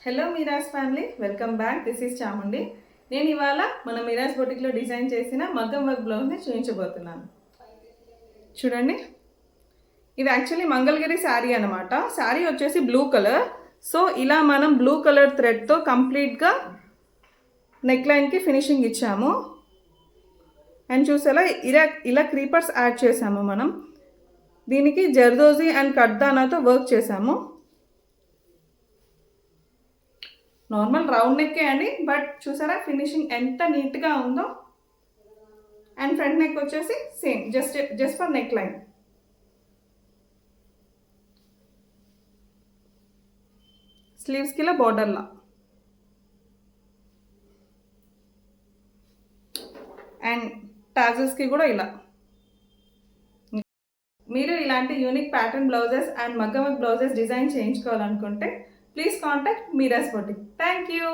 Hello Meera's family, welcome back. This is Chamundi. నేను ఇవాళ మన మీరాస్ బొటిక్లో డిజైన్ చేసిన మగ్గం వర్క్ బ్లౌజ్ని చూపించబోతున్నాను. చూడండి, ఇది యాక్చువల్లీ మంగళగిరి శారీ అనమాట. శారీ వచ్చేసి బ్లూ కలర్. సో ఇలా మనం బ్లూ కలర్ థ్రెడ్తో కంప్లీట్గా నెక్ లైన్కి ఫినిషింగ్ ఇచ్చాము. అండ్ చూసేలా ఇలా క్రీపర్స్ యాడ్ చేసాము. మనం దీనికి జర్దోజీ అండ్ కడ్దానాతో వర్క్ చేసాము. నార్మల్ రౌండ్ నెక్కే అండి, బట్ చూసారా ఫినిషింగ్ ఎంత నీట్గా ఉందో. అండ్ ఫ్రంట్ నెక్ వచ్చేసి same, just for neck line. స్లీవ్స్కి ఇలా బార్డర్లా. అండ్ టాజల్స్కి కూడా ఇలా. మీరు ఇలాంటి యూనిక్ ప్యాటర్న్ బ్లౌజెస్ అండ్ మగ్గం వర్క్ బ్లౌజెస్ డిజైన్ చేయించుకోవాలనుకుంటే please contact Meera's boutique. Thank you.